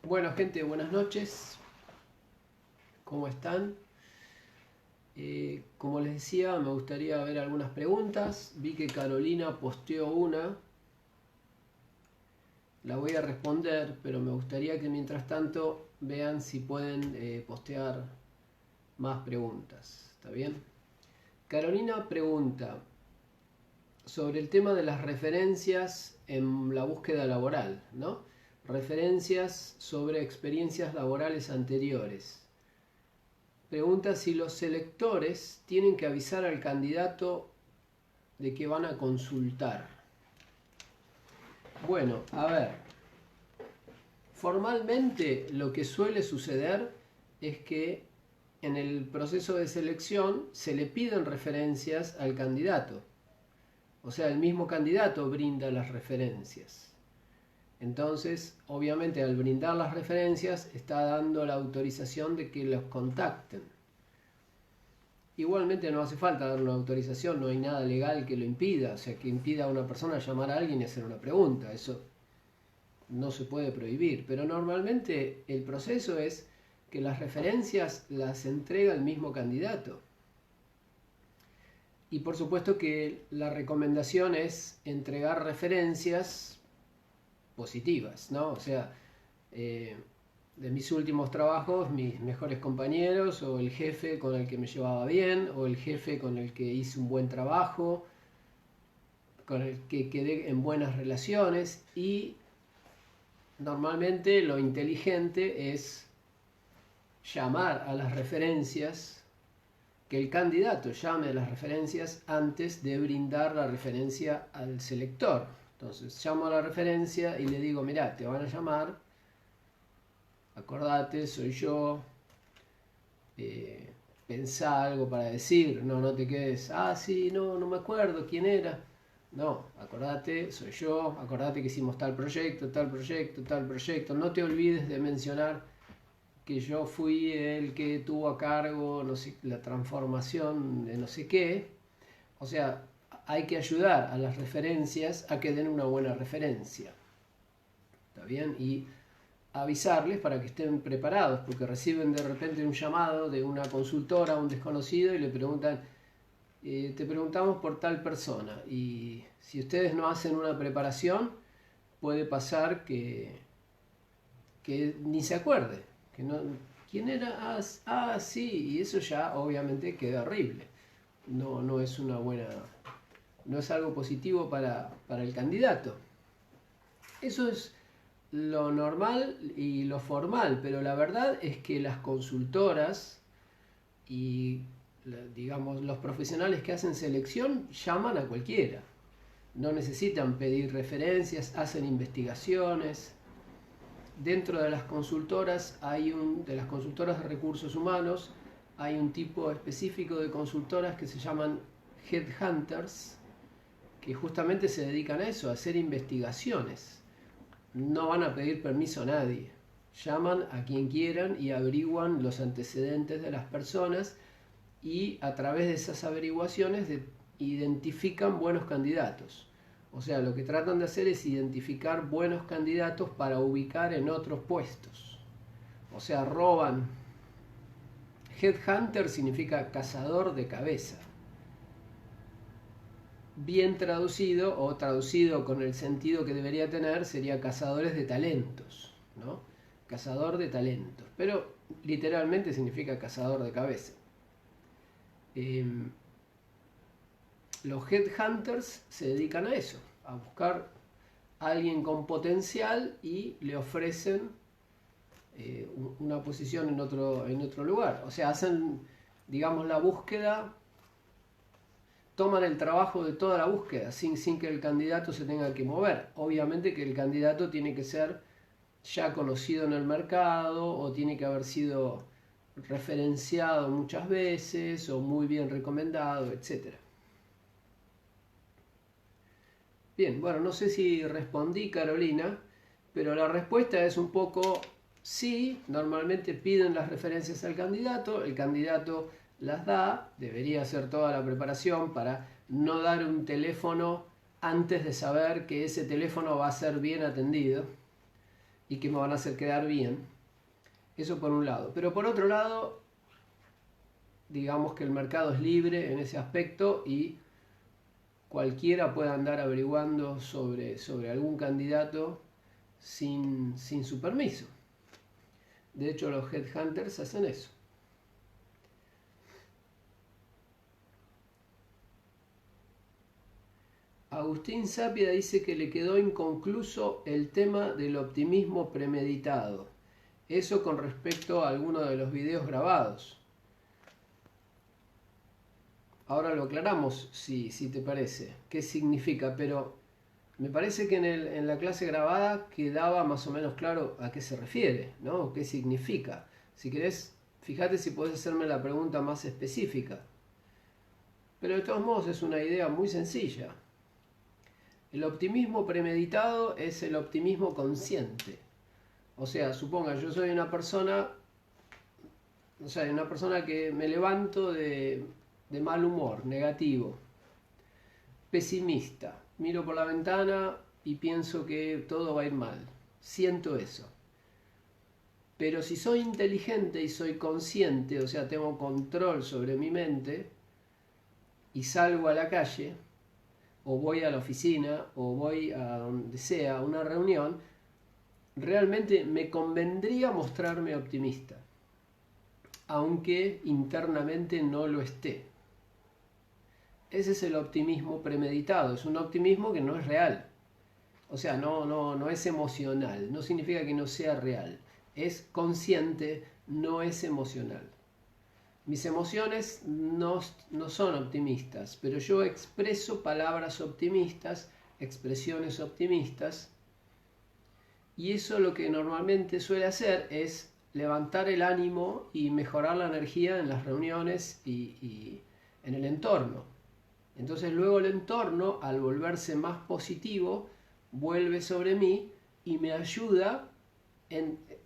Bueno, gente, buenas noches. ¿Cómo están? Como les decía, me gustaría ver algunas preguntas. Vi que Carolina posteó una. La voy a responder, pero me gustaría que mientras tanto vean si pueden postear más preguntas. ¿Está bien? Carolina pregunta sobre el tema de las referencias en la búsqueda laboral, ¿no? Referencias sobre experiencias laborales anteriores. Pregunta si los selectores tienen que avisar al candidato de que van a consultar. Bueno, a ver, formalmente lo que suele suceder es que en el proceso de selección se le piden referencias al candidato. O sea, el mismo candidato brinda las referencias. Entonces, obviamente al brindar las referencias está dando la autorización de que los contacten. Igualmente no hace falta dar una autorización, no hay nada legal que lo impida, o sea, que impida a una persona llamar a alguien y hacer una pregunta, eso no se puede prohibir, pero normalmente el proceso es que las referencias las entrega el mismo candidato. Y por supuesto que la recomendación es entregar referencias positivas, ¿no? O sea, de mis últimos trabajos, mis mejores compañeros, o el jefe con el que me llevaba bien, o el jefe con el que hice un buen trabajo, con el que quedé en buenas relaciones. Y normalmente lo inteligente es llamar a las referencias, que el candidato llame a las referencias antes de brindar la referencia al selector. Entonces llamo a la referencia y le digo, mirá, te van a llamar, acordate, soy yo, pensá algo para decir, no te quedes, sí, no me acuerdo quién era. No, acordate, soy yo, acordate que hicimos tal proyecto, no te olvides de mencionar que yo fui el que tuvo a cargo, no sé, la transformación de no sé qué. O sea, hay que ayudar a las referencias a que den una buena referencia. ¿Está bien? Y avisarles para que estén preparados, porque reciben de repente un llamado de una consultora a un desconocido y le preguntan, te preguntamos por tal persona, y si ustedes no hacen una preparación, puede pasar que ni se acuerde, que no, ¿quién era? Sí, y eso ya obviamente queda horrible. No es una buena, no es algo positivo para el candidato. Eso es lo normal y lo formal, pero la verdad es que las consultoras y digamos los profesionales que hacen selección llaman a cualquiera. No necesitan pedir referencias, hacen investigaciones. Dentro de las consultoras de las consultoras de recursos humanos hay un tipo específico de consultoras que se llaman headhunters, que justamente se dedican a eso, a hacer investigaciones. No van a pedir permiso a nadie. Llaman a quien quieran y averiguan los antecedentes de las personas, y a través de esas averiguaciones identifican buenos candidatos. O sea, lo que tratan de hacer es identificar buenos candidatos para ubicar en otros puestos. O sea, roban. Headhunter significa cazador de cabeza. Bien traducido, o traducido con el sentido que debería tener, sería cazadores de talentos, ¿no? Cazador de talentos, pero literalmente significa cazador de cabeza. Los headhunters se dedican a eso, a buscar a alguien con potencial y le ofrecen una posición en otro lugar. O sea, hacen, digamos, la búsqueda, toman el trabajo de toda la búsqueda sin que el candidato se tenga que mover. Obviamente que el candidato tiene que ser ya conocido en el mercado, o tiene que haber sido referenciado muchas veces o muy bien recomendado, etc. Bien, bueno, no sé si respondí, Carolina, pero la respuesta es un poco sí. Normalmente piden las referencias al candidato, el candidato las da, debería hacer toda la preparación para no dar un teléfono antes de saber que ese teléfono va a ser bien atendido. y que me van a hacer quedar bien. Eso por un lado. Pero por otro lado, digamos que el mercado es libre en ese aspecto y cualquiera puede andar averiguando sobre algún candidato sin su permiso. De hecho, los headhunters hacen eso. Agustín Sápida dice que le quedó inconcluso el tema del optimismo premeditado. Eso con respecto a alguno de los videos grabados. Ahora lo aclaramos, si te parece, qué significa, pero me parece que en la clase grabada quedaba más o menos claro a qué se refiere, ¿no? ¿Qué significa? Si querés, fíjate si podés hacerme la pregunta más específica. Pero de todos modos es una idea muy sencilla. El optimismo premeditado es el optimismo consciente. O sea, suponga, yo soy una persona, que me levanto de mal humor, negativo, pesimista. Miro por la ventana y pienso que todo va a ir mal. Siento eso. Pero si soy inteligente y soy consciente, o sea, tengo control sobre mi mente, y salgo a la calle, o voy a la oficina, o voy a donde sea, a una reunión, realmente me convendría mostrarme optimista, aunque internamente no lo esté. Ese es el optimismo premeditado, es un optimismo que no es real. O sea, no es emocional, no significa que no sea real. Es consciente, no es emocional. Mis emociones no son optimistas, pero yo expreso palabras optimistas, expresiones optimistas, y eso lo que normalmente suele hacer es levantar el ánimo y mejorar la energía en las reuniones y en el entorno. Entonces luego el entorno, al volverse más positivo, vuelve sobre mí y me ayuda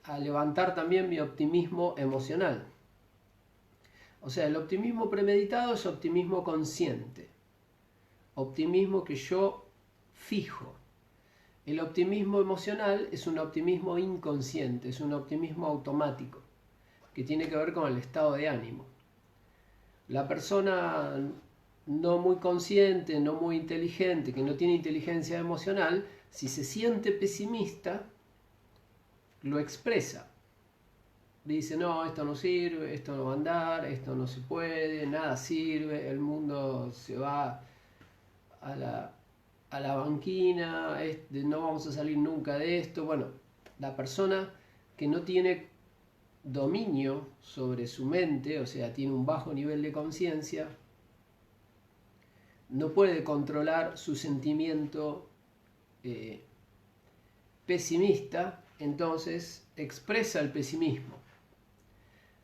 a levantar también mi optimismo emocional. O sea, el optimismo premeditado es optimismo consciente, optimismo que yo fijo. El optimismo emocional es un optimismo inconsciente, es un optimismo automático, que tiene que ver con el estado de ánimo. La persona no muy consciente, no muy inteligente, que no tiene inteligencia emocional, si se siente pesimista, lo expresa. Dice, no, esto no sirve, esto no va a andar, esto no se puede, nada sirve, el mundo se va a la banquina, no vamos a salir nunca de esto. Bueno, la persona que no tiene dominio sobre su mente, o sea, tiene un bajo nivel de conciencia, no puede controlar su sentimiento pesimista, entonces expresa el pesimismo.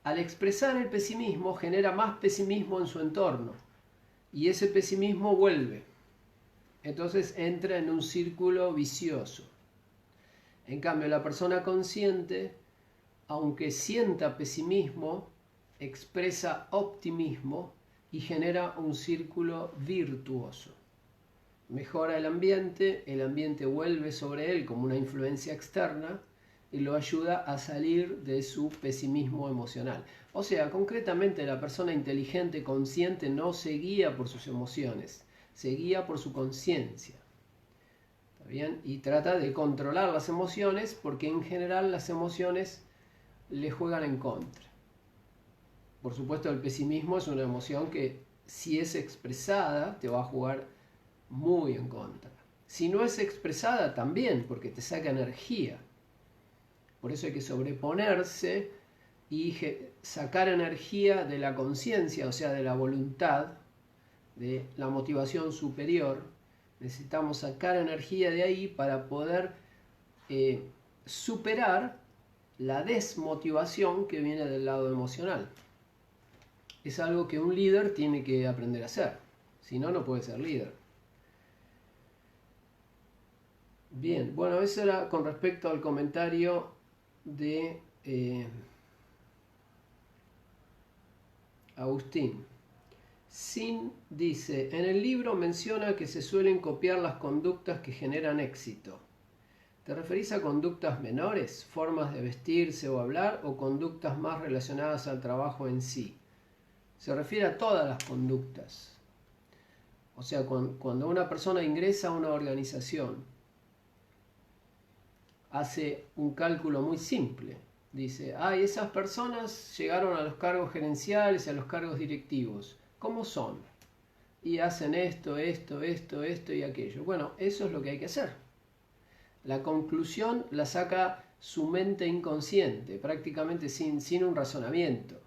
Al expresar el pesimismo genera más pesimismo en su entorno y ese pesimismo vuelve. Entonces entra en un círculo vicioso. En cambio, la persona consciente, aunque sienta pesimismo, expresa optimismo y genera un círculo virtuoso. Mejora el ambiente vuelve sobre él como una influencia externa y lo ayuda a salir de su pesimismo emocional. O sea, concretamente la persona inteligente, consciente, no se guía por sus emociones, se guía por su conciencia. ¿Está bien? Y trata de controlar las emociones porque en general las emociones le juegan en contra. Por supuesto, el pesimismo es una emoción que si es expresada te va a jugar muy en contra. Si no es expresada también, porque te saca energía. Por eso hay que sobreponerse y sacar energía de la conciencia, o sea, de la voluntad, de la motivación superior. Necesitamos sacar energía de ahí para poder superar la desmotivación que viene del lado emocional. Es algo que un líder tiene que aprender a hacer, si no, no puede ser líder. Bien, bueno, eso era con respecto al comentario de Agustín. Sin dice, en el libro menciona que se suelen copiar las conductas que generan éxito. ¿Te referís a conductas menores, formas de vestirse o hablar, o conductas más relacionadas al trabajo en sí? Se refiere a todas las conductas. O sea, cuando una persona ingresa a una organización, hace un cálculo muy simple. Dice, esas personas llegaron a los cargos gerenciales y a los cargos directivos. ¿Cómo son? Y hacen esto y aquello. Bueno, eso es lo que hay que hacer. La conclusión la saca su mente inconsciente, prácticamente sin un razonamiento.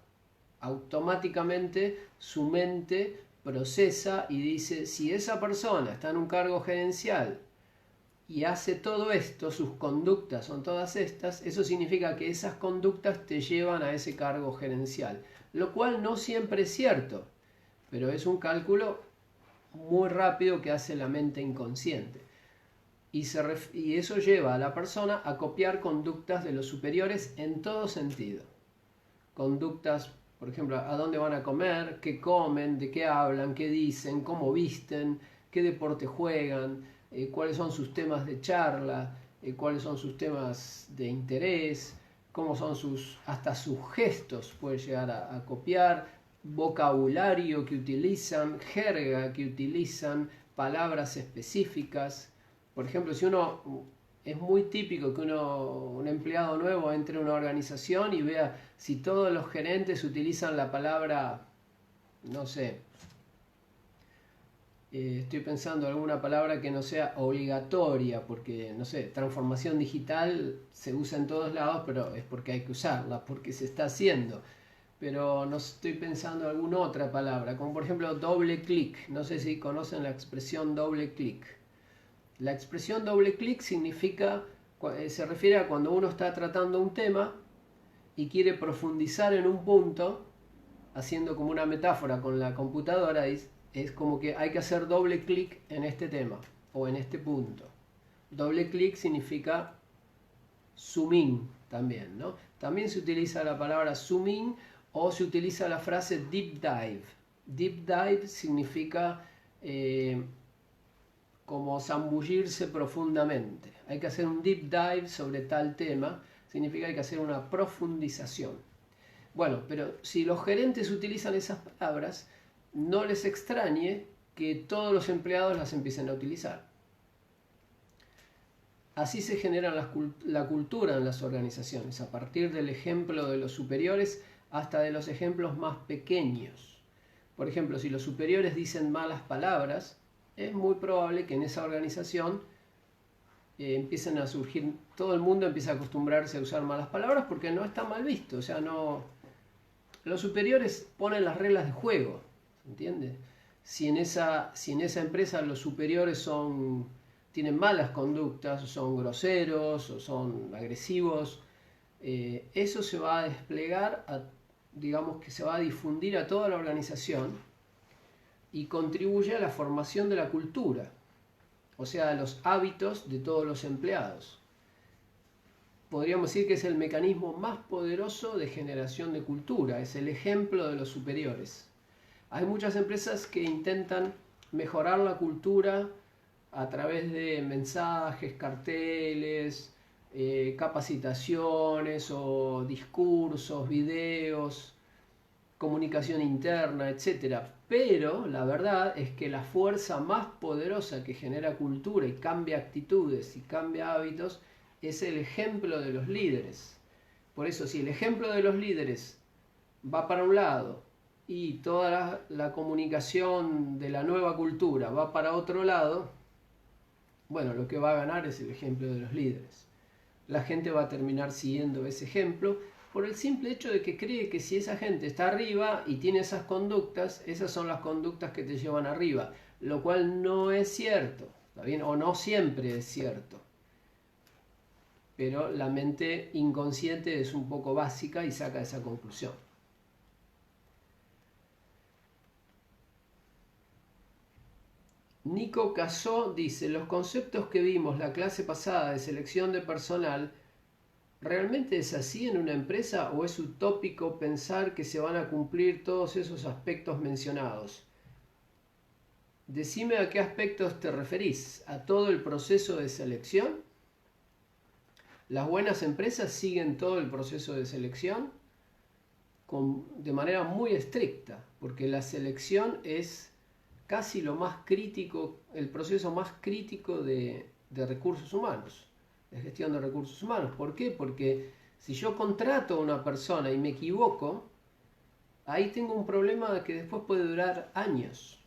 Automáticamente su mente procesa y dice, si esa persona está en un cargo gerencial y hace todo esto, sus conductas son todas estas, eso significa que esas conductas te llevan a ese cargo gerencial, lo cual no siempre es cierto, pero es un cálculo muy rápido que hace la mente inconsciente. Y eso lleva a la persona a copiar conductas de los superiores en todo sentido. Conductas, por ejemplo, a dónde van a comer, qué comen, de qué hablan, qué dicen, cómo visten, qué deporte juegan, cuáles son sus temas de charla, cuáles son sus temas de interés, cómo son hasta sus gestos puede llegar a copiar, vocabulario que utilizan, jerga que utilizan, palabras específicas. Por ejemplo, es muy típico que un empleado nuevo entre a una organización y vea si todos los gerentes utilizan la palabra, no sé, estoy pensando alguna palabra que no sea obligatoria, porque, no sé, transformación digital se usa en todos lados, pero es porque hay que usarla, porque se está haciendo. Pero no estoy pensando en alguna otra palabra, como por ejemplo doble clic. No sé si conocen la expresión doble clic. La expresión doble clic se refiere a cuando uno está tratando un tema y quiere profundizar en un punto, haciendo como una metáfora con la computadora, es como que hay que hacer doble clic en este tema o en este punto. Doble clic significa zoom in también, ¿no? También se utiliza la palabra zoom in o se utiliza la frase deep dive. Deep dive significa como zambullirse profundamente. Hay que hacer un deep dive sobre tal tema, significa que hay que hacer una profundización. Bueno, pero si los gerentes utilizan esas palabras, no les extrañe que todos los empleados las empiecen a utilizar. Así se genera la cultura en las organizaciones, a partir del ejemplo de los superiores hasta de los ejemplos más pequeños. Por ejemplo, si los superiores dicen malas palabras, es muy probable que en esa organización empiecen a surgir, todo el mundo empieza a acostumbrarse a usar malas palabras porque no está mal visto. O sea, los superiores ponen las reglas de juego, ¿entiende? Si en esa empresa los superiores tienen malas conductas, o son groseros, o son agresivos, eso se va a desplegar, digamos que se va a difundir a toda la organización y contribuye a la formación de la cultura, o sea, a los hábitos de todos los empleados. Podríamos decir que es el mecanismo más poderoso de generación de cultura, es el ejemplo de los superiores. Hay muchas empresas que intentan mejorar la cultura a través de mensajes, carteles, capacitaciones o discursos, videos, comunicación interna, etc. Pero la verdad es que la fuerza más poderosa que genera cultura y cambia actitudes y cambia hábitos es el ejemplo de los líderes. Por eso, si el ejemplo de los líderes va para un lado y toda la comunicación de la nueva cultura va para otro lado, bueno, lo que va a ganar es el ejemplo de los líderes. La gente va a terminar siguiendo ese ejemplo por el simple hecho de que cree que si esa gente está arriba y tiene esas conductas, esas son las conductas que te llevan arriba, lo cual no es cierto, ¿está bien? O no siempre es cierto. Pero la mente inconsciente es un poco básica y saca esa conclusión. Nico Casó dice, los conceptos que vimos la clase pasada de selección de personal, ¿realmente es así en una empresa o es utópico pensar que se van a cumplir todos esos aspectos mencionados? Decime a qué aspectos te referís, ¿a todo el proceso de selección? Las buenas empresas siguen todo el proceso de selección de manera muy estricta, porque la selección es casi lo más crítico, el proceso más crítico de recursos humanos, de gestión de recursos humanos. ¿Por qué? Porque si yo contrato a una persona y me equivoco, ahí tengo un problema que después puede durar años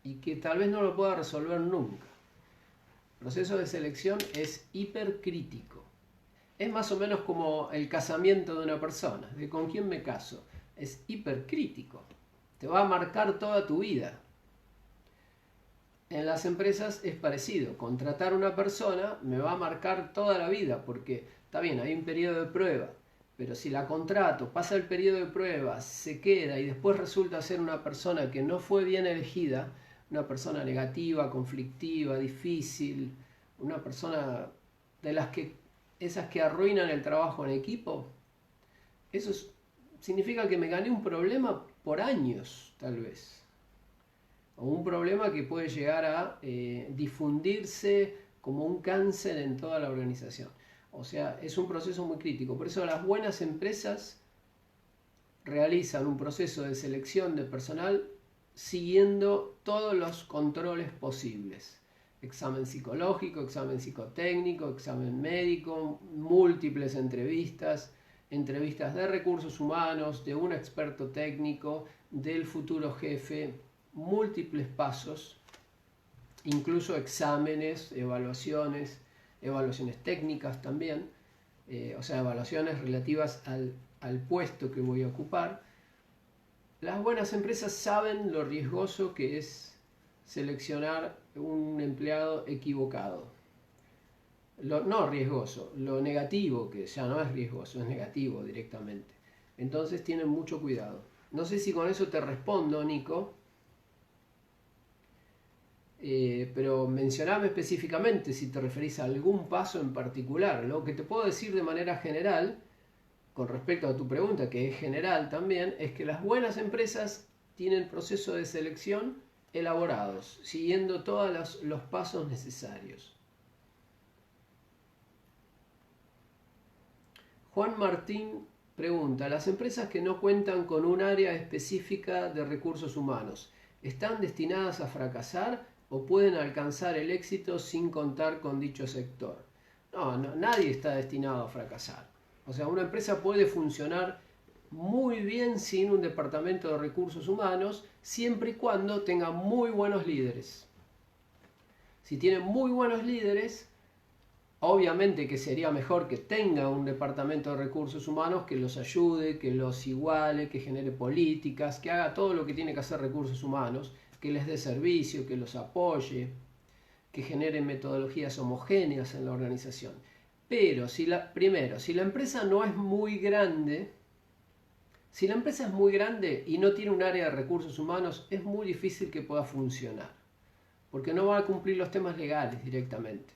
y que tal vez no lo pueda resolver nunca. El proceso de selección es hipercrítico. Es más o menos como el casamiento de una persona, de con quién me caso. Es hipercrítico. Te va a marcar toda tu vida. En las empresas es parecido. Contratar a una persona me va a marcar toda la vida, porque está bien, hay un periodo de prueba, pero si la contrato, pasa el periodo de prueba, se queda y después resulta ser una persona que no fue bien elegida, una persona negativa, conflictiva, difícil, una persona de esas que arruinan el trabajo en equipo, eso significa que me gané un problema por años, tal vez. O un problema que puede llegar a difundirse como un cáncer en toda la organización. O sea, es un proceso muy crítico. Por eso las buenas empresas realizan un proceso de selección de personal siguiendo todos los controles posibles. Examen psicológico, examen psicotécnico, examen médico, múltiples entrevistas, entrevistas de recursos humanos, de un experto técnico, del futuro jefe, múltiples pasos, incluso exámenes, evaluaciones técnicas también, o sea, evaluaciones relativas al puesto que voy a ocupar. Las buenas empresas saben lo riesgoso que es seleccionar un empleado equivocado. No riesgoso, lo negativo, que ya no es riesgoso, es negativo directamente. Entonces tienen mucho cuidado. No sé si con eso te respondo, Nico, pero mencioname específicamente si te referís a algún paso en particular. Lo que te puedo decir de manera general, con respecto a tu pregunta, que es general también, es que las buenas empresas tienen procesos de selección elaborados, siguiendo todos los pasos necesarios. Juan Martín pregunta, ¿las empresas que no cuentan con un área específica de recursos humanos están destinadas a fracasar o pueden alcanzar el éxito sin contar con dicho sector? No, nadie está destinado a fracasar. O sea, una empresa puede funcionar muy bien sin un departamento de recursos humanos, siempre y cuando tenga muy buenos líderes. Si tiene muy buenos líderes, obviamente que sería mejor que tenga un departamento de recursos humanos que los ayude, que los iguale, que genere políticas, que haga todo lo que tiene que hacer recursos humanos, que les dé servicio, que los apoye, que genere metodologías homogéneas en la organización. Pero si la empresa no es muy grande, si la empresa es muy grande y no tiene un área de recursos humanos, es muy difícil que pueda funcionar, porque no va a cumplir los temas legales directamente.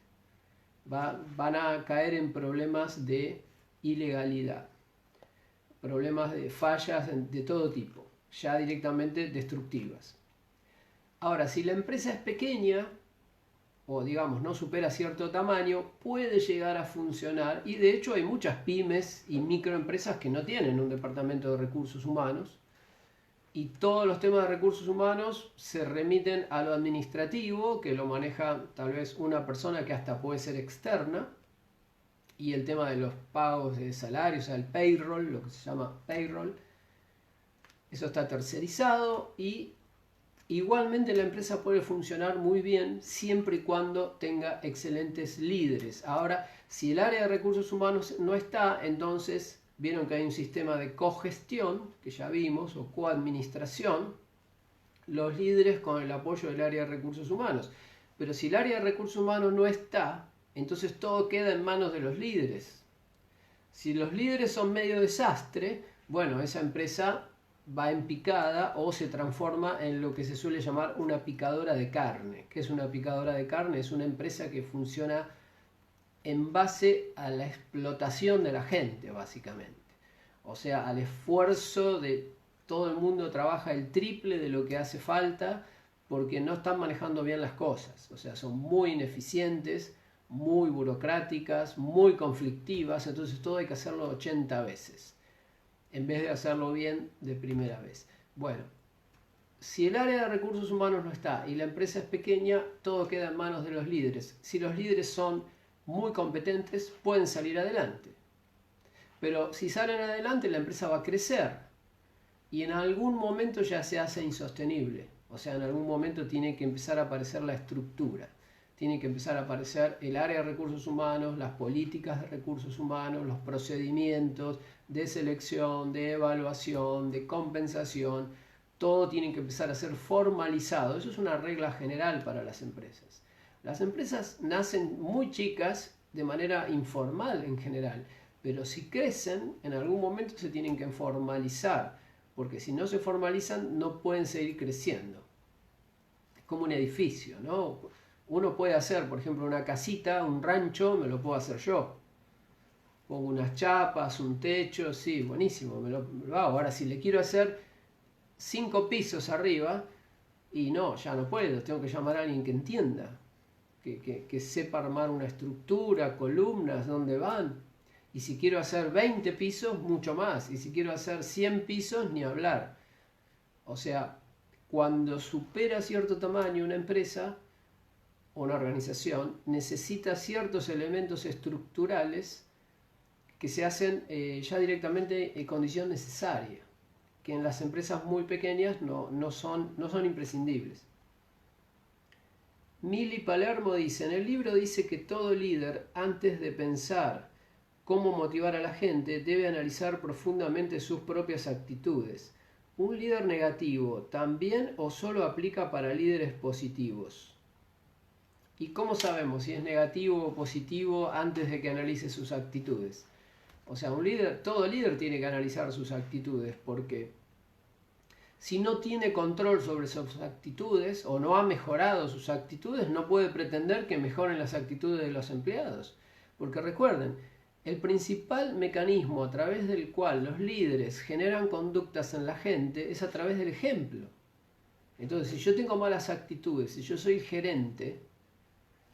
Van a caer en problemas de ilegalidad, problemas de fallas de todo tipo, ya directamente destructivas. Ahora, si la empresa es pequeña, o digamos no supera cierto tamaño, puede llegar a funcionar, y de hecho hay muchas pymes y microempresas que no tienen un departamento de recursos humanos, y todos los temas de recursos humanos se remiten a lo administrativo, que lo maneja tal vez una persona que hasta puede ser externa, y el tema de los pagos de salarios, o sea, el payroll, lo que se llama payroll, eso está tercerizado, y igualmente la empresa puede funcionar muy bien siempre y cuando tenga excelentes líderes. Ahora, si el área de recursos humanos no está, entonces vieron que hay un sistema de cogestión, que ya vimos, o coadministración, los líderes con el apoyo del área de recursos humanos. Pero si el área de recursos humanos no está, entonces todo queda en manos de los líderes. Si los líderes son medio desastre, bueno, esa empresa va en picada o se transforma en lo que se suele llamar una picadora de carne. ¿Qué es una picadora de carne? Es una empresa que funciona en base a la explotación de la gente, básicamente. O sea, al esfuerzo de todo el mundo trabaja el triple de lo que hace falta porque no están manejando bien las cosas. O sea, son muy ineficientes, muy burocráticas, muy conflictivas, entonces todo hay que hacerlo 80 veces, en vez de hacerlo bien de primera vez. Bueno, si el área de recursos humanos no está y la empresa es pequeña, todo queda en manos de los líderes. Si los líderes son muy competentes, pueden salir adelante. Pero si salen adelante, la empresa va a crecer y en algún momento ya se hace insostenible. O sea, en algún momento tiene que empezar a aparecer la estructura. Tiene que empezar a aparecer el área de recursos humanos, las políticas de recursos humanos, los procedimientos de selección, de evaluación, de compensación. Todo tiene que empezar a ser formalizado. Eso es una regla general para las empresas. Las empresas nacen muy chicas de manera informal en general, pero si crecen, en algún momento se tienen que formalizar, porque si no se formalizan no pueden seguir creciendo. Es como un edificio, ¿no? Uno puede hacer, por ejemplo, una casita, un rancho, me lo puedo hacer yo. Pongo unas chapas, un techo, sí, buenísimo, me lo hago. Ahora, si le quiero hacer 5 pisos arriba, y no, ya no puedo, tengo que llamar a alguien que entienda, que sepa armar una estructura, columnas, dónde van. Y si quiero hacer 20 pisos, mucho más. Y si quiero hacer 100 pisos, ni hablar. O sea, cuando supera cierto tamaño una empresa o una organización, necesita ciertos elementos estructurales que se hacen ya directamente en condición necesaria, que en las empresas muy pequeñas no son imprescindibles. Mili Palermo dice, en el libro dice que todo líder, antes de pensar cómo motivar a la gente, debe analizar profundamente sus propias actitudes. ¿Un líder negativo también o solo aplica para líderes positivos? ¿Y cómo sabemos si es negativo o positivo antes de que analice sus actitudes? O sea, todo líder tiene que analizar sus actitudes, porque si no tiene control sobre sus actitudes o no ha mejorado sus actitudes, no puede pretender que mejoren las actitudes de los empleados. Porque recuerden, el principal mecanismo a través del cual los líderes generan conductas en la gente es a través del ejemplo. Entonces, si yo tengo malas actitudes, si yo soy gerente,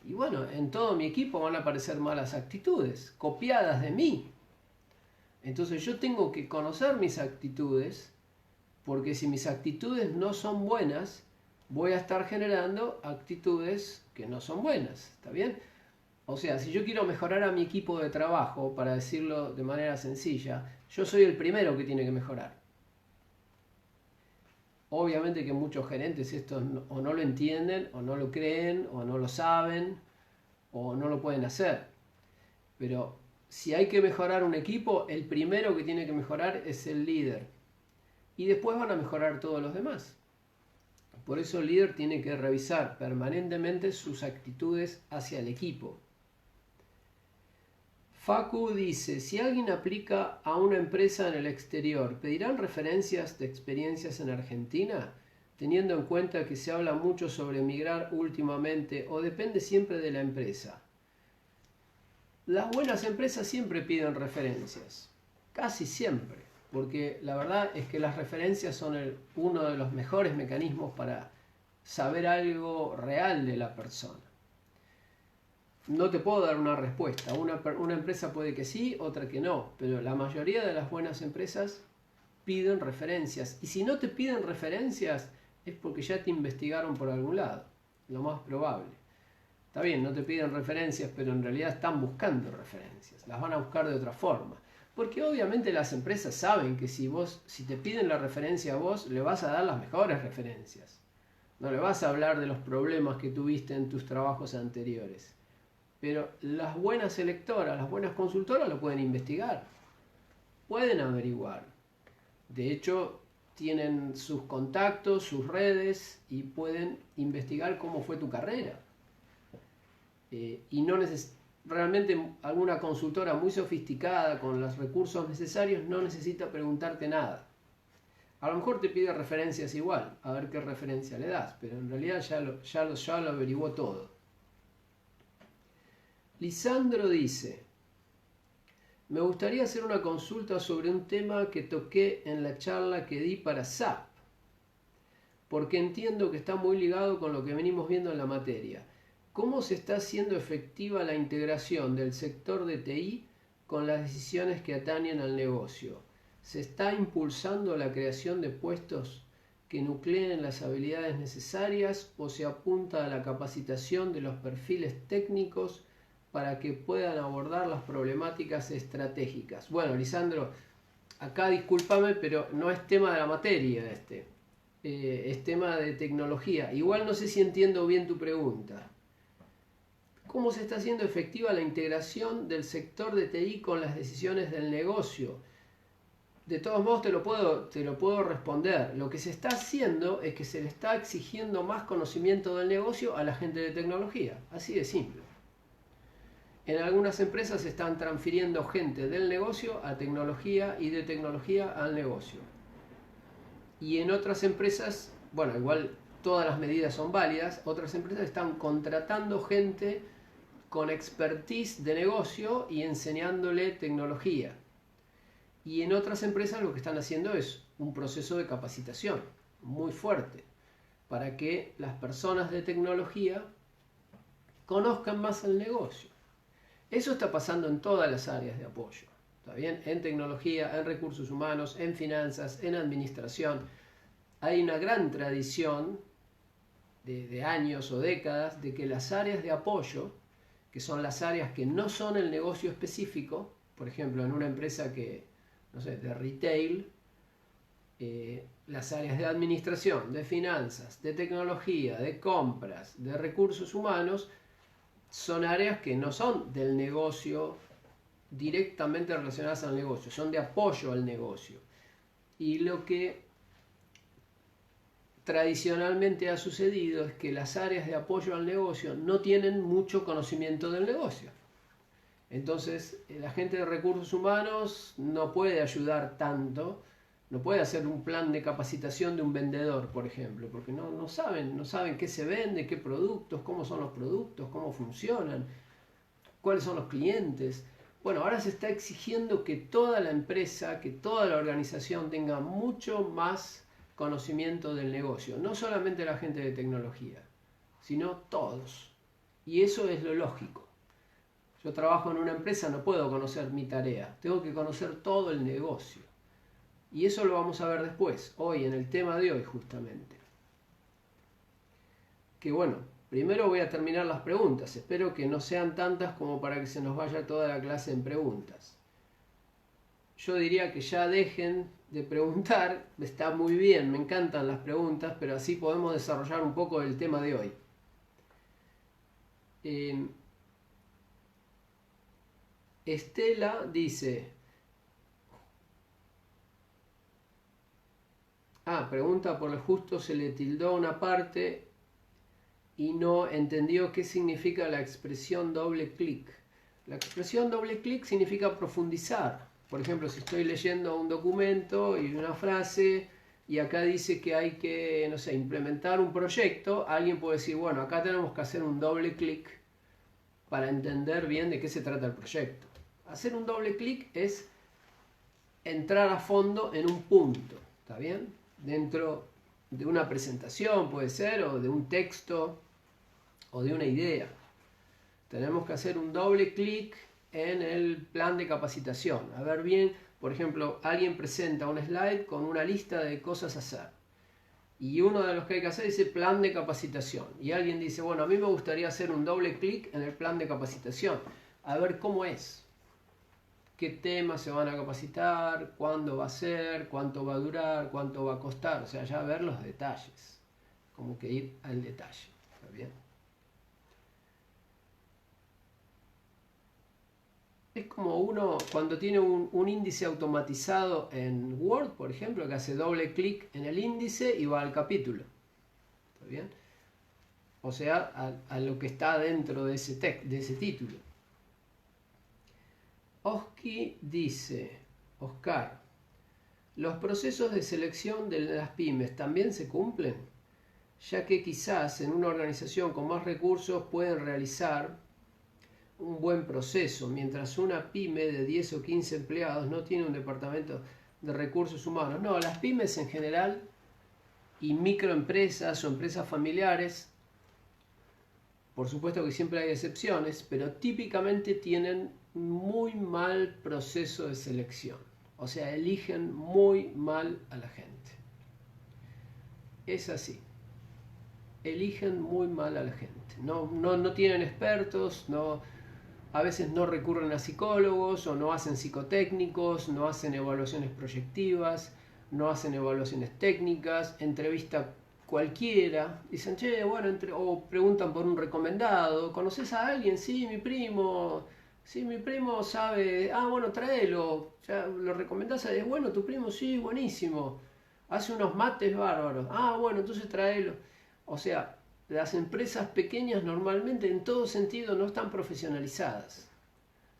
y bueno, en todo mi equipo van a aparecer malas actitudes, copiadas de mí. Entonces yo tengo que conocer mis actitudes, porque si mis actitudes no son buenas, voy a estar generando actitudes que no son buenas, ¿está bien? O sea, si yo quiero mejorar a mi equipo de trabajo, para decirlo de manera sencilla, yo soy el primero que tiene que mejorar. Obviamente que muchos gerentes esto o no lo entienden, o no lo creen, o no lo saben, o no lo pueden hacer. Pero si hay que mejorar un equipo, el primero que tiene que mejorar es el líder. Y después van a mejorar todos los demás. Por eso el líder tiene que revisar permanentemente sus actitudes hacia el equipo. Facu dice, si alguien aplica a una empresa en el exterior, ¿pedirán referencias de experiencias en Argentina? Teniendo en cuenta que se habla mucho sobre emigrar últimamente, o depende siempre de la empresa. Las buenas empresas siempre piden referencias, casi siempre, porque la verdad es que las referencias son uno de los mejores mecanismos para saber algo real de la persona. No te puedo dar una respuesta. Una empresa puede que sí, otra que no, pero la mayoría de las buenas empresas piden referencias. Y si no te piden referencias, es porque ya te investigaron por algún lado, lo más probable. Está bien, no te piden referencias, pero en realidad están buscando referencias. Las van a buscar de otra forma. Porque obviamente las empresas saben que si te piden la referencia a vos, le vas a dar las mejores referencias. No le vas a hablar de los problemas que tuviste en tus trabajos anteriores. Pero las buenas selectoras, las buenas consultoras lo pueden investigar. Pueden averiguar. De hecho, tienen sus contactos, sus redes y pueden investigar cómo fue tu carrera. Y no realmente alguna consultora muy sofisticada con los recursos necesarios no necesita preguntarte nada. A lo mejor te pide referencias igual, a ver qué referencia le das, pero en realidad ya lo averiguó todo. Lisandro dice, me gustaría hacer una consulta sobre un tema que toqué en la charla que di para SAP, porque entiendo que está muy ligado con lo que venimos viendo en la materia. ¿Cómo se está haciendo efectiva la integración del sector de TI con las decisiones que atañen al negocio? ¿Se está impulsando la creación de puestos que nucleen las habilidades necesarias o se apunta a la capacitación de los perfiles técnicos para que puedan abordar las problemáticas estratégicas? Bueno, Lisandro, acá discúlpame, pero no es tema de la materia es tema de tecnología. Igual no sé si entiendo bien tu pregunta. ¿Cómo se está haciendo efectiva la integración del sector de TI con las decisiones del negocio? De todos modos te lo puedo responder. Lo que se está haciendo es que se le está exigiendo más conocimiento del negocio a la gente de tecnología. Así de simple. En algunas empresas se están transfiriendo gente del negocio a tecnología y de tecnología al negocio. Y en otras empresas, bueno, igual todas las medidas son válidas, otras empresas están contratando gente con expertise de negocio y enseñándole tecnología. Y en otras empresas lo que están haciendo es un proceso de capacitación muy fuerte para que las personas de tecnología conozcan más el negocio. Eso está pasando en todas las áreas de apoyo. ¿Está bien? En tecnología, en recursos humanos, en finanzas, en administración. Hay una gran tradición de años o décadas de que las áreas de apoyo, que son las áreas que no son el negocio específico, por ejemplo, en una empresa que, no sé, de retail, las áreas de administración, de finanzas, de tecnología, de compras, de recursos humanos, son áreas que no son del negocio directamente relacionadas al negocio, son de apoyo al negocio. Y lo que tradicionalmente ha sucedido es que las áreas de apoyo al negocio no tienen mucho conocimiento del negocio. Entonces, la gente de recursos humanos no puede ayudar tanto, no puede hacer un plan de capacitación de un vendedor, por ejemplo, porque no saben qué se vende, qué productos, cómo son los productos, cómo funcionan, cuáles son los clientes. Bueno, ahora se está exigiendo que toda la empresa, que toda la organización tenga mucho más conocimiento del negocio, no solamente la gente de tecnología, sino todos. Y eso es lo lógico. Yo trabajo en una empresa, no puedo conocer mi tarea, tengo que conocer todo el negocio. Y eso lo vamos a ver después, hoy, en el tema de hoy justamente. Que bueno, primero voy a terminar las preguntas, espero que no sean tantas como para que se nos vaya toda la clase en preguntas. Yo diría que ya dejen de preguntar, está muy bien, me encantan las preguntas, pero así podemos desarrollar un poco el tema de hoy. Estela dice, pregunta por lo justo se le tildó una parte y no entendió qué significa la expresión doble clic. La expresión doble clic significa profundizar. Por ejemplo, si estoy leyendo un documento y una frase y acá dice que hay que, no sé, implementar un proyecto, alguien puede decir, bueno, acá tenemos que hacer un doble clic para entender bien de qué se trata el proyecto. Hacer un doble clic es entrar a fondo en un punto, ¿está bien? Dentro de una presentación puede ser, o de un texto, o de una idea. Tenemos que hacer un doble clic en el plan de capacitación. A ver bien, por ejemplo, alguien presenta un slide con una lista de cosas a hacer. Y uno de los que hay que hacer dice plan de capacitación. Y alguien dice, bueno, a mí me gustaría hacer un doble clic en el plan de capacitación. A ver cómo es. Qué temas se van a capacitar, cuándo va a ser, cuánto va a durar, cuánto va a costar. O sea, ya ver los detalles. Como que ir al detalle. ¿Está bien? Es como uno cuando tiene un índice automatizado en Word, por ejemplo, que hace doble clic en el índice y va al capítulo. ¿Está bien? O sea, a lo que está dentro de ese título. Oski dice, Oscar, ¿los procesos de selección de las pymes también se cumplen? Ya que quizás en una organización con más recursos pueden realizar un buen proceso, mientras una pyme de 10 o 15 empleados no tiene un departamento de recursos humanos. No, las pymes en general y microempresas o empresas familiares Por supuesto que siempre hay excepciones, pero típicamente tienen muy mal proceso de selección. O sea, eligen muy mal a la gente. Es así. Eligen muy mal a la gente. No tienen expertos, a veces no recurren a psicólogos o no hacen psicotécnicos, no hacen evaluaciones proyectivas, no hacen evaluaciones técnicas, entrevista cualquiera, dicen, che, bueno, o preguntan por un recomendado, ¿conoces a alguien? Sí, mi primo sabe, bueno, tráelo, ya lo recomendás, es bueno, tu primo, sí, buenísimo, hace unos mates bárbaros, bueno, entonces tráelo. O sea, las empresas pequeñas normalmente en todo sentido no están profesionalizadas.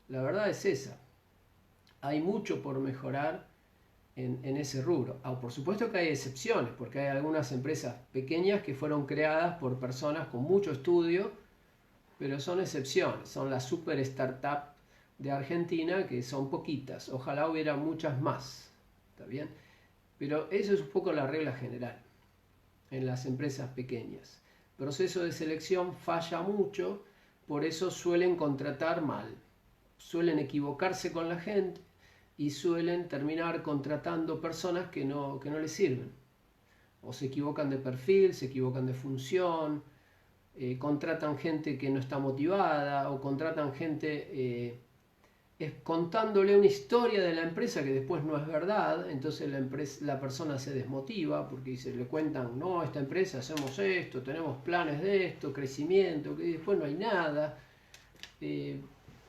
La verdad es esa. Hay mucho por mejorar en ese rubro. Por supuesto que hay excepciones, porque hay algunas empresas pequeñas que fueron creadas por personas con mucho estudio, pero son excepciones. Son las super startup de Argentina, que son poquitas. Ojalá hubiera muchas más. ¿Está bien? Pero eso es un poco la regla general en las empresas pequeñas. El proceso de selección falla mucho, por eso suelen contratar mal, suelen equivocarse con la gente y suelen terminar contratando personas que no les sirven. O se equivocan de perfil, se equivocan de función, contratan gente que no está motivada o contratan gente contándole una historia de la empresa que después no es verdad, entonces la persona se desmotiva porque le cuentan, no, esta empresa hacemos esto, tenemos planes de esto, crecimiento, que después no hay nada.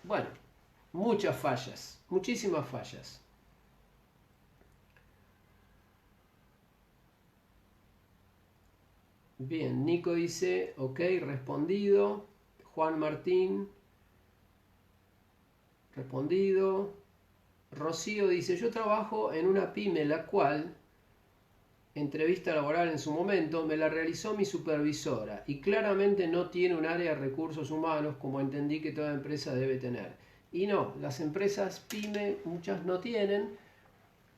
Bueno, muchas fallas, muchísimas fallas. Bien, Nico dice, ok, respondido. Juan Martín, respondido. Rocío dice, yo trabajo en una pyme la cual, entrevista laboral en su momento, me la realizó mi supervisora y claramente no tiene un área de recursos humanos como entendí que toda empresa debe tener. Y no, las empresas pyme muchas no tienen.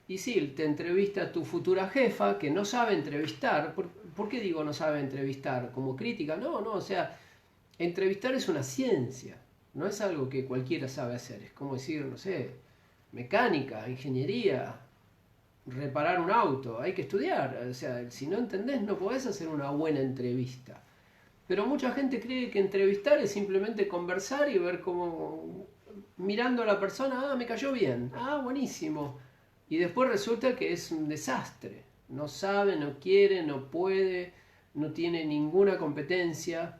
Y sí, te entrevista tu futura jefa que no sabe entrevistar. ¿Por qué digo no sabe entrevistar? ¿Como crítica? No, o sea, entrevistar es una ciencia. No es algo que cualquiera sabe hacer. Es como decir, no sé, mecánica, ingeniería, reparar un auto. Hay que estudiar. O sea, si no entendés no podés hacer una buena entrevista. Pero mucha gente cree que entrevistar es simplemente conversar y ver cómo, mirando a la persona, me cayó bien, buenísimo. Y después resulta que es un desastre. No sabe, no quiere, no puede, no tiene ninguna competencia.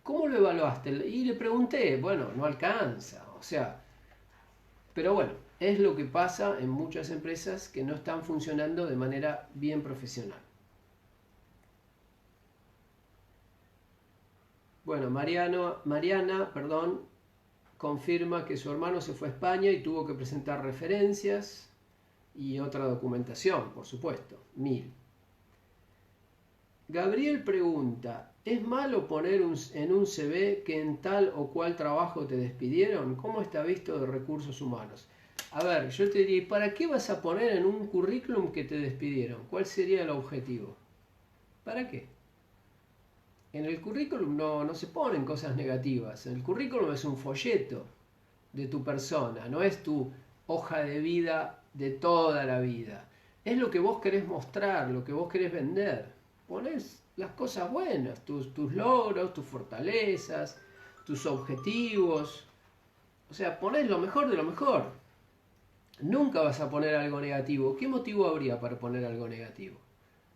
¿Cómo lo evaluaste? Y le pregunté, bueno, no alcanza. O sea, pero bueno, es lo que pasa en muchas empresas que no están funcionando de manera bien profesional. Bueno, Mariana, confirma que su hermano se fue a España y tuvo que presentar referencias y otra documentación, por supuesto, 1000. Gabriel pregunta, ¿es malo poner en un CV que en tal o cual trabajo te despidieron? ¿Cómo está visto de recursos humanos? A ver, yo te diría, ¿para qué vas a poner en un currículum que te despidieron? ¿Cuál sería el objetivo? ¿Para qué? En el currículum no se ponen cosas negativas. El currículum es un folleto de tu persona, no es tu hoja de vida de toda la vida. Es lo que vos querés mostrar, lo que vos querés vender. Ponés las cosas buenas, tus logros, tus fortalezas, tus objetivos. O sea, ponés lo mejor de lo mejor. Nunca vas a poner algo negativo. ¿Qué motivo habría para poner algo negativo?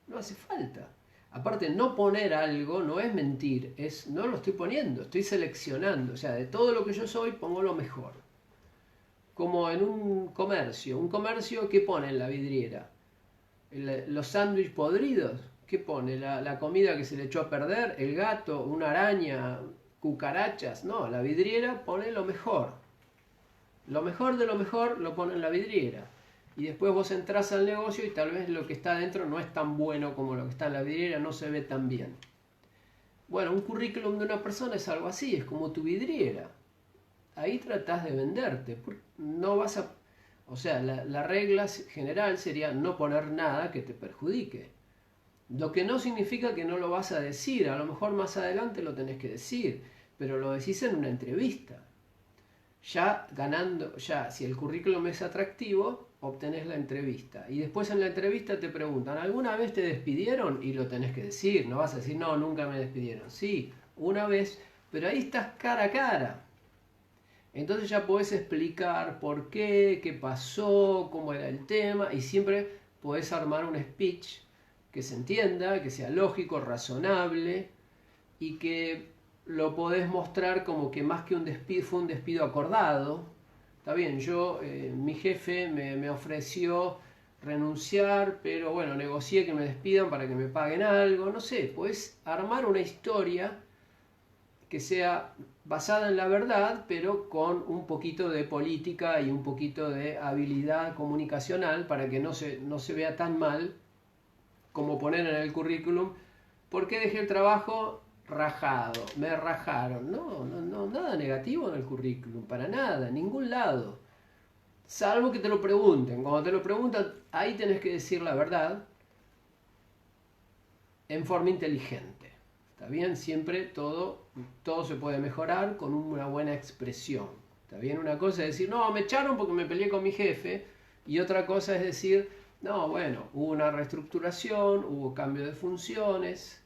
No hace falta. Aparte, no poner algo no es mentir, no lo estoy poniendo, estoy seleccionando. O sea, de todo lo que yo soy, pongo lo mejor. Como en un comercio, ¿qué pone en la vidriera? Los sándwiches podridos, ¿qué pone? La comida que se le echó a perder, el gato, una araña, cucarachas. No, la vidriera pone lo mejor. Lo mejor de lo mejor lo pone en la vidriera. Y después vos entrás al negocio y tal vez lo que está adentro no es tan bueno como lo que está en la vidriera, no se ve tan bien. Bueno, un currículum de una persona es algo así, es como tu vidriera. Ahí tratás de venderte. No vas a... O sea, la regla general sería no poner nada que te perjudique. Lo que no significa que no lo vas a decir, a lo mejor más adelante lo tenés que decir, pero lo decís en una entrevista. Ya ganando, ya si el currículum es atractivo, obtenés la entrevista. Y después en la entrevista te preguntan, ¿alguna vez te despidieron? Y lo tenés que decir, no vas a decir, no, nunca me despidieron. Sí, una vez, pero ahí estás cara a cara. Entonces ya podés explicar por qué pasó, cómo era el tema, y siempre podés armar un speech que se entienda, que sea lógico, razonable, y que lo podés mostrar como que más que un despido, fue un despido acordado. Está bien, mi jefe me ofreció renunciar, pero bueno, negocié que me despidan para que me paguen algo, no sé, podés armar una historia que sea basada en la verdad, pero con un poquito de política y un poquito de habilidad comunicacional para que no se vea tan mal como poner en el currículum, ¿por qué dejé el trabajo? Rajado, me rajaron. No, nada negativo en el currículum, para nada, en ningún lado. Salvo que te lo pregunten. Cuando te lo preguntan, ahí tenés que decir la verdad en forma inteligente. ¿Está bien? Siempre todo se puede mejorar con una buena expresión. ¿Está bien? Una cosa es decir, no, me echaron porque me peleé con mi jefe. Y otra cosa es decir, no, bueno, hubo una reestructuración, hubo cambio de funciones.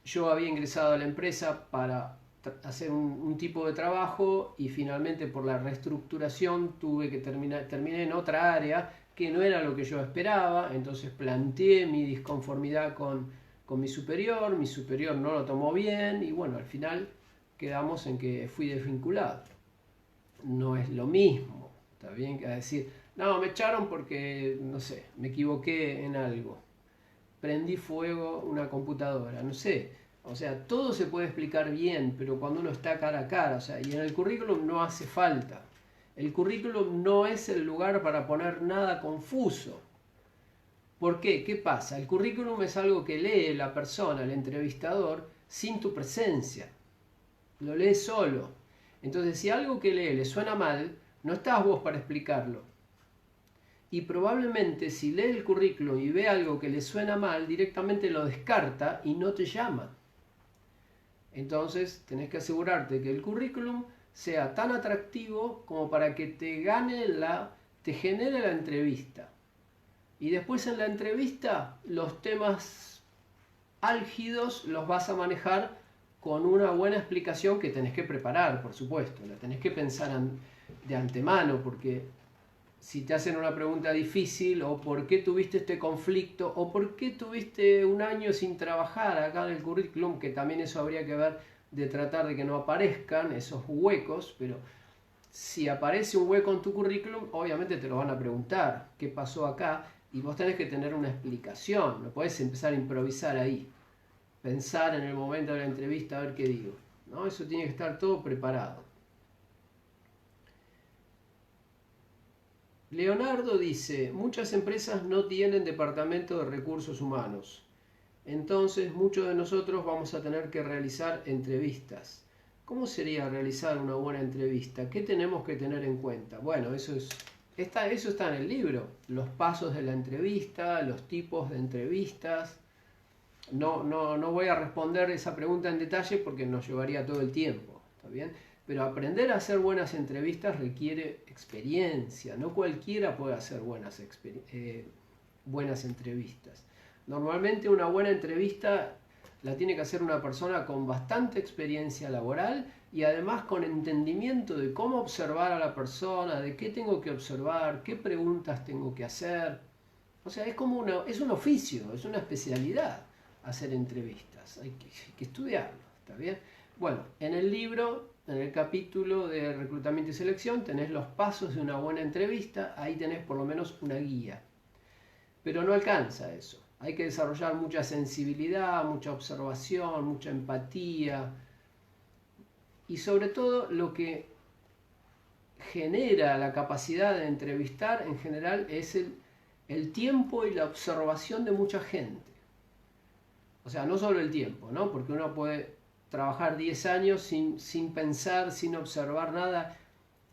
Yo había ingresado a la empresa para hacer un tipo de trabajo y finalmente por la reestructuración tuve que terminé en otra área que no era lo que yo esperaba, entonces planteé mi disconformidad con mi superior no lo tomó bien y bueno, al final quedamos en que fui desvinculado. No es lo mismo, está bien, que decir, no, me echaron porque, no sé, me equivoqué en algo, prendí fuego una computadora, no sé. O sea, todo se puede explicar bien, pero cuando uno está cara a cara, o sea, y en el currículum no hace falta. El currículum no es el lugar para poner nada confuso. ¿Por qué? ¿Qué pasa? El currículum es algo que lee la persona, el entrevistador, sin tu presencia. Lo lee solo. Entonces, si algo que lee le suena mal, no estás vos para explicarlo. Y probablemente si lee el currículum y ve algo que le suena mal, directamente lo descarta y no te llama. Entonces tenés que asegurarte que el currículum sea tan atractivo como para que te genere la entrevista. Y después en la entrevista los temas álgidos los vas a manejar con una buena explicación que tenés que preparar, por supuesto. La tenés que pensar de antemano porque si te hacen una pregunta difícil o por qué tuviste este conflicto o por qué tuviste un año sin trabajar acá en el currículum, que también eso habría que ver de tratar de que no aparezcan esos huecos, pero si aparece un hueco en tu currículum, obviamente te lo van a preguntar, ¿qué pasó acá? Y vos tenés que tener una explicación, no podés empezar a improvisar ahí, pensar en el momento de la entrevista a ver qué digo, ¿no? Eso tiene que estar todo preparado. Leonardo dice, muchas empresas no tienen departamento de recursos humanos, entonces muchos de nosotros vamos a tener que realizar entrevistas. ¿Cómo sería realizar una buena entrevista? ¿Qué tenemos que tener en cuenta? Bueno, eso está en el libro, los pasos de la entrevista, los tipos de entrevistas. No voy a responder esa pregunta en detalle porque nos llevaría todo el tiempo, ¿está bien? Pero aprender a hacer buenas entrevistas requiere experiencia. No cualquiera puede hacer buenas entrevistas. Normalmente una buena entrevista la tiene que hacer una persona con bastante experiencia laboral y además con entendimiento de cómo observar a la persona, de qué tengo que observar, qué preguntas tengo que hacer. O sea, es un oficio, es una especialidad hacer entrevistas. Hay que estudiarlo, ¿está bien? Bueno, en el libro, en el capítulo de reclutamiento y selección, tenés los pasos de una buena entrevista, ahí tenés por lo menos una guía. Pero no alcanza eso. Hay que desarrollar mucha sensibilidad, mucha observación, mucha empatía. Y sobre todo lo que genera la capacidad de entrevistar en general es el tiempo y la observación de mucha gente. O sea, no solo el tiempo, ¿no? Porque uno puede trabajar 10 años sin pensar, sin observar nada.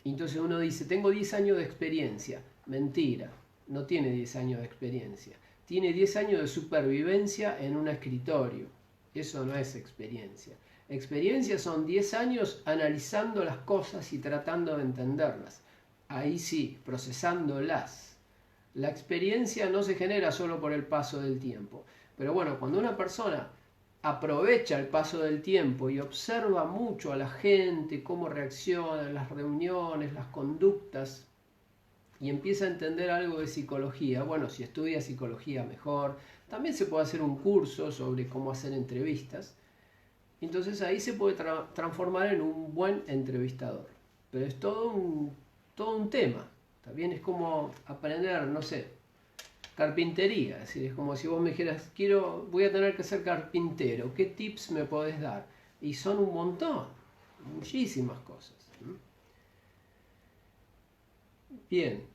Y entonces uno dice, tengo 10 años de experiencia. Mentira, no tiene 10 años de experiencia. tiene 10 años de supervivencia en un escritorio. Eso no es experiencia. Experiencia son 10 años analizando las cosas y tratando de entenderlas. Ahí sí, procesándolas. La experiencia no se genera solo por el paso del tiempo. Pero bueno, cuando una persona aprovecha el paso del tiempo y observa mucho a la gente, cómo reacciona en las reuniones, las conductas, y empieza a entender algo de psicología, bueno, si estudia psicología mejor, también se puede hacer un curso sobre cómo hacer entrevistas, entonces ahí se puede transformar en un buen entrevistador. Pero es todo un tema. También es como aprender, no sé, carpintería. Es decir, es como si vos me dijeras, voy a tener que ser carpintero. ¿Qué tips me podés dar? Y son un montón, muchísimas cosas. Bien.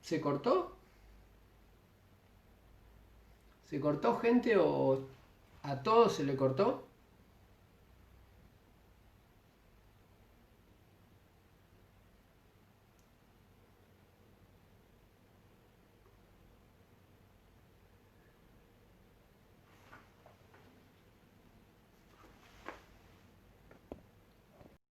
¿Se cortó? ¿Se cortó, gente, o a todos se le cortó?